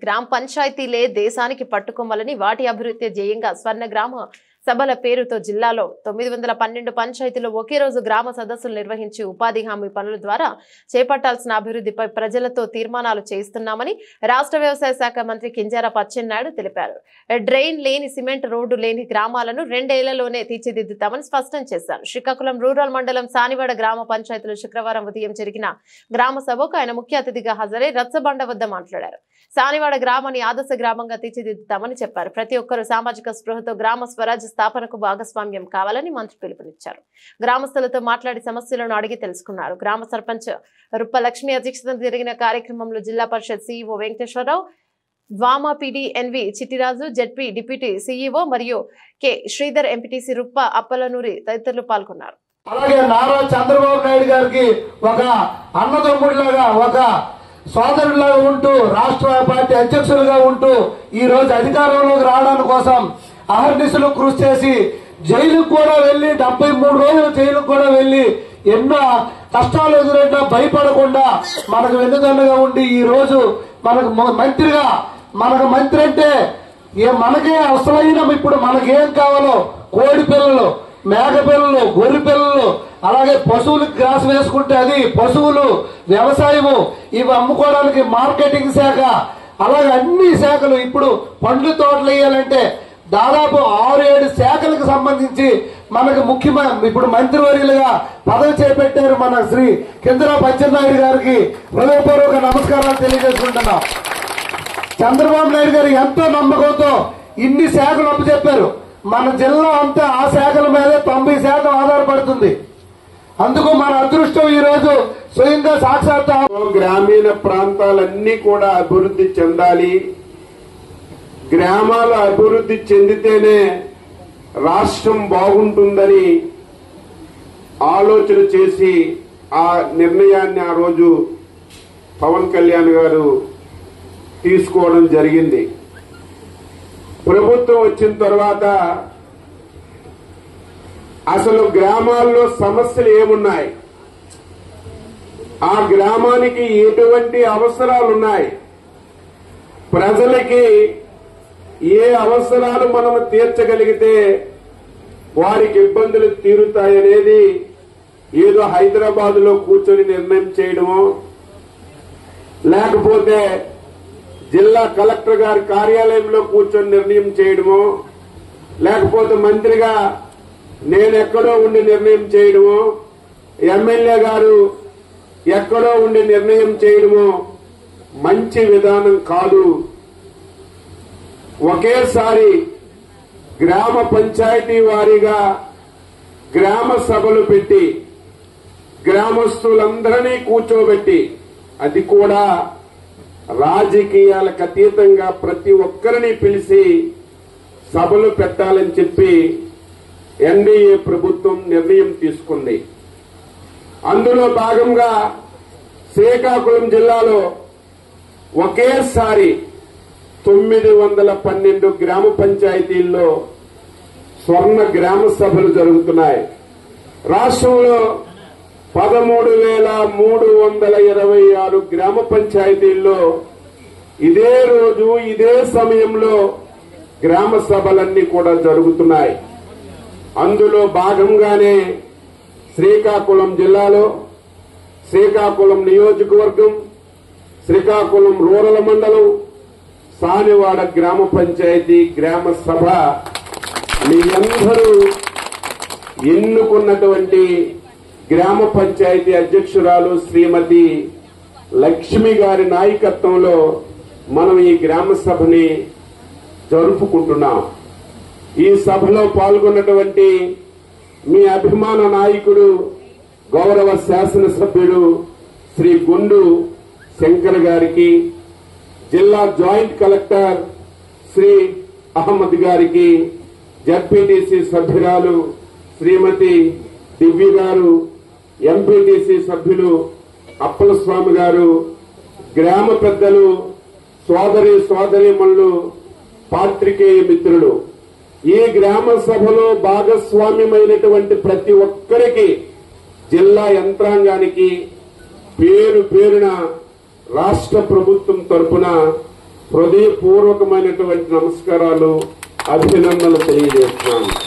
గ్రామ పంచాయతీలే దేశానికి పట్టుకోవాలని వాటి అభివృద్ధి ధ్యేయంగా స్వర్ణ గ్రామ సభల పేరుతో జిల్లాలో 912 పంచాయతీలు ఒకే రోజు గ్రామ సదస్సులు నిర్వహించి ఉపాధి హామీ పనుల ద్వారా చేపట్టాల్సిన అభివృద్ధిపై ప్రజలతో తీర్మానాలు చేస్తున్నామని రాష్ట్ర వ్యవసాయ శాఖ మంత్రి కింజరాపు అచ్చెన్నాయుడు తెలిపారు. డ్రైన్ లేని సిమెంట్ రోడ్డు లేని గ్రామాలను 2 ఏళ్లలోనే తీర్చిదిద్దుతామని స్పష్టం చేశారు. శ్రీకాకుళం రూరల్ మండలం సానివాడ గ్రామ పంచాయతీలో శుక్రవారం ఉదయం జరిగిన గ్రామ సభకు ఆయన ముఖ్య అతిథిగా హాజరై రచ్చబండ వద్ద మాట్లాడారు. సానివాడ గ్రామాన్ని ఆదర్శ గ్రామంగా తీర్చిదిద్దుతామని చెప్పారు. ప్రతి ఒక్కరూ సామాజిక స్పృహతో గ్రామ స్వరాజ్య స్థాపనకు భాగస్వామ్యం కావాలని మంత్రి పిలుపునిచ్చారు. గ్రామస్తులతో మాట్లాడి సమస్యలను అడిగి తెలుసుకున్నారు. గ్రామ సర్పంచ్ రుప్ప లక్ష్మి అధ్యక్షతన జరిగిన కార్యక్రమంలో జిల్లా పరిషత్ సీఈఓ వెంకటేశ్వరరావు, వామా PD N V Chittiraju, ZP deputy CEO మరియు కె శ్రీధర్, ఎంపీటీసీ రుప్ప అప్పలనూరి తదితరులు పాల్గొన్నారు. అలాగే నారా చంద్రబాబు నాయుడు గారికి ఒక అన్నదమ్ముడిలాగా, ఒక సోదరులాగా ఉంటూ, రాష్ట్ర పార్టీ అధ్యక్షులుగా ఉంటూ ఈ రోజు అధికారంలోకి రావడానికి కోసం అహర్నిశలు కృషి చేసి జైలుకు కూడా వెళ్లి 73 రోజులు జైలుకు కూడా వెళ్లి ఎన్నో కష్టాలు ఎదురైనా భయపడకుండా మనకు వెన్నుదన్నుగా ఉండి ఈ రోజు మనకు మంత్రిగా, మనకు మంత్రి అంటే మనకే అసలైన ఇప్పుడు మనకేం కావాలో కోడి పిల్లలు, మేక పిల్లలు, గొర్రె పిల్లలు, అలాగే పశువులకు గ్రాస్ వేసుకుంటే అది పశువులు, వ్యవసాయము, ఇవి అమ్ముకోవడానికి మార్కెటింగ్ శాఖ, అలాగే అన్ని శాఖలు. ఇప్పుడు పండ్ల తోటలు వేయాలంటే దాదాపు 6-7 శాఖలకు సంబంధించి మనకు ఇప్పుడు మంత్రివర్యులుగా పదవి చేపట్టారు మన శ్రీ కింజరాపు అచ్చెన్నాయుడు గారికి హృదయపూర్వక నమస్కారాలు తెలియజేసుకుంటున్నాం. చంద్రబాబు నాయుడు గారు ఎంతో నమ్మకంతో ఇన్ని శాఖలు అప్పచెప్పారు. మన జిల్లా అంతా ఆ శాఖల మీదే 90% ఆధారపడుతుంది. అందుకు మన అదృష్టం ఈ రోజు స్వయంగా సాక్షాత్ గ్రామీణ ప్రాంతాలన్నీ కూడా అభివృద్ధి చెందాలి. గ్రామాలు అభివృద్ధి చెందితేనే రాష్ట్రం బాగుంటుందని ఆలోచన చేసి ఆ నిర్ణయాన్ని ఆ రోజు పవన్ కళ్యాణ్ గారు తీసుకోవడం జరిగింది. ప్రభుత్వం వచ్చిన తర్వాత అసలు గ్రామాల్లో సమస్యలు ఏమున్నాయి, ఆ గ్రామానికి ఎటువంటి అవసరాలు ఉన్నాయి, ప్రజలకి ఏ అవసరాలు మనం తీర్చగలిగితే వారికి ఇబ్బందులు తీరుతాయనేది ఏదో హైదరాబాద్ లో కూర్చొని నిర్ణయం చేయడమో, లేకపోతే జిల్లా కలెక్టర్ గారి కార్యాలయంలో కూర్చొని నిర్ణయం చేయడమో, లేకపోతే మంత్రిగా నేనెక్కడో ఉండి నిర్ణయం చేయడమో, ఎమ్మెల్యే గారు ఎక్కడో ఉండి నిర్ణయం చేయడమో మంచి విధానం కాదు. ఒకేసారి గ్రామ పంచాయతీ వారీగా గ్రామ సభలు పెట్టి గ్రామస్తులందరినీ కూర్చోబెట్టి, అది కూడా రాజకీయాలకు అతీతంగా ప్రతి ఒక్కరిని పిలిచి సభలు పెట్టాలని చెప్పి ఎన్డీఏ ప్రభుత్వం నిర్ణయం తీసుకుంది. అందులో భాగంగా శ్రీకాకుళం జిల్లాలో ఒకేసారి 912 గ్రామ పంచాయతీల్లో స్వర్ణ గ్రామ సభలు జరుగుతున్నాయి. రాష్ట్రంలో 13,326 గ్రామ పంచాయతీల్లో ఇదే రోజు ఇదే సమయంలో గ్రామ సభలన్నీ కూడా జరుగుతున్నాయి. అందులో భాగంగానే శ్రీకాకుళం జిల్లాలో శ్రీకాకుళం నియోజకవర్గం, శ్రీకాకుళం రూరల్ మండలం, సానివాడ గ్రామ పంచాయతీ గ్రామ సభ మీ అందరూ ఎన్నుకున్నటువంటి గ్రామ పంచాయతీ అధ్యక్షురాలు శ్రీమతి లక్ష్మి గారి నాయకత్వంలో మనం ఈ గ్రామ సభని జరుపుకుంటున్నాం. ఈ సభలో పాల్గొన్నటువంటి మీ అభిమాన నాయకుడు గౌరవ శాసనసభ్యుడు శ్రీ గుండు శంకర్ గారికి, జిల్లా జాయింట్ కలెక్టర్ శ్రీ అహ్మద్ గారికి, జడ్పీటీసీ సభ్యురాలు శ్రీమతి దివ్య గారు, ఎంపీటీసీ సభ్యులు అప్పలస్వామి గారు, గ్రామ పెద్దలు, సోదరీమణులు, పాత్రికేయ మిత్రులు, ఈ గ్రామ సభలో భాగస్వామ్యమైనటువంటి ప్రతి ఒక్కరికి, జిల్లా యంత్రాంగానికి పేరు పేరున రాష్ట్ర ప్రభుత్వం తరపున హృదయపూర్వకమైనటువంటి నమస్కారాలు, అభినందనలు తెలియజేస్తున్నాను.